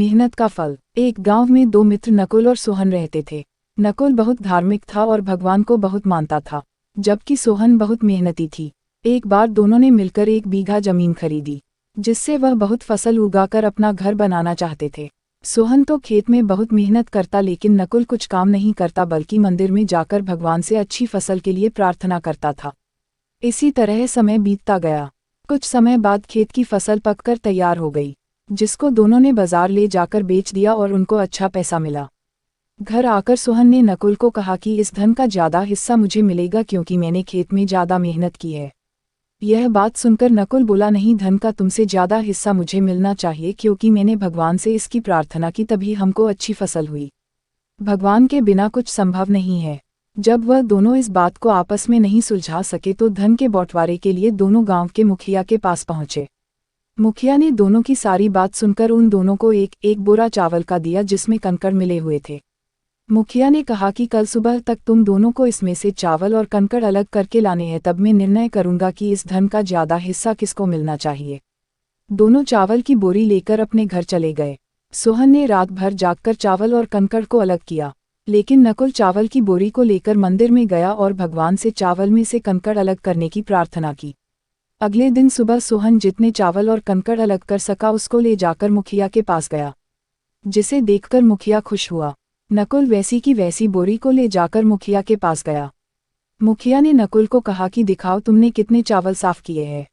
मेहनत का फल। एक गांव में दो मित्र नकुल और सोहन रहते थे। नकुल बहुत धार्मिक था और भगवान को बहुत मानता था, जबकि सोहन बहुत मेहनती थी। एक बार दोनों ने मिलकर 1 बीघा जमीन खरीदी, जिससे वह बहुत फसल उगाकर अपना घर बनाना चाहते थे। सोहन तो खेत में बहुत मेहनत करता, लेकिन नकुल कुछ काम नहीं करता बल्कि मंदिर में जाकर भगवान से अच्छी फसल के लिए प्रार्थना करता था। इसी तरह समय बीतता गया। कुछ समय बाद खेत की फसल पककर तैयार हो गई, जिसको दोनों ने बाजार ले जाकर बेच दिया और उनको अच्छा पैसा मिला। घर आकर सोहन ने नकुल को कहा कि इस धन का ज़्यादा हिस्सा मुझे मिलेगा क्योंकि मैंने खेत में ज़्यादा मेहनत की है। यह बात सुनकर नकुल बोला, नहीं, धन का तुमसे ज़्यादा हिस्सा मुझे मिलना चाहिए क्योंकि मैंने भगवान से इसकी प्रार्थना की, तभी हमको अच्छी फसल हुई। भगवान के बिना कुछ संभव नहीं है। जब वह दोनों इस बात को आपस में नहीं सुलझा सके तो धन के बंटवारे के लिए दोनों गांव के मुखिया के पास पहुंचे। मुखिया ने दोनों की सारी बात सुनकर उन दोनों को एक एक बोरा चावल का दिया जिसमें कंकड़ मिले हुए थे। मुखिया ने कहा कि कल सुबह तक तुम दोनों को इसमें से चावल और कंकड़ अलग करके लाने हैं, तब मैं निर्णय करूंगा कि इस धन का ज़्यादा हिस्सा किसको मिलना चाहिए। दोनों चावल की बोरी लेकर अपने घर चले गए। सोहन ने रात भर जागकर चावल और कंकड़ को अलग किया, लेकिन नकुल चावल की बोरी को लेकर मंदिर में गया और भगवान से चावल में से कंकड़ अलग करने की प्रार्थना की। अगले दिन सुबह सोहन जितने चावल और कंकड़ अलग कर सका उसको ले जाकर मुखिया के पास गया, जिसे देखकर मुखिया खुश हुआ। नकुल वैसी की वैसी बोरी को ले जाकर मुखिया के पास गया। मुखिया ने नकुल को कहा कि दिखाओ तुमने कितने चावल साफ किए हैं।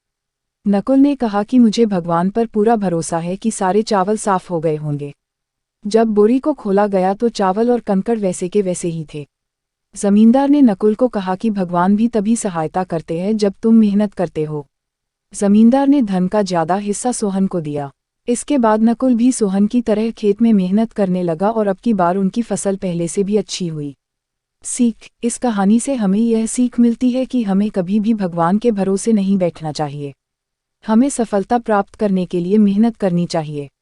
नकुल ने कहा कि मुझे भगवान पर पूरा भरोसा है कि सारे चावल साफ हो गए होंगे। जब बोरी को खोला गया तो चावल और कंकड़ वैसे के वैसे ही थे। जमींदार ने नकुल को कहा कि भगवान भी तभी सहायता करते हैं जब तुम मेहनत करते हो। जमींदार ने धन का ज़्यादा हिस्सा सोहन को दिया। इसके बाद नकुल भी सोहन की तरह खेत में मेहनत करने लगा और अब की बार उनकी फसल पहले से भी अच्छी हुई। सीख: इस कहानी से हमें यह सीख मिलती है कि हमें कभी भी भगवान के भरोसे नहीं बैठना चाहिए। हमें सफलता प्राप्त करने के लिए मेहनत करनी चाहिए।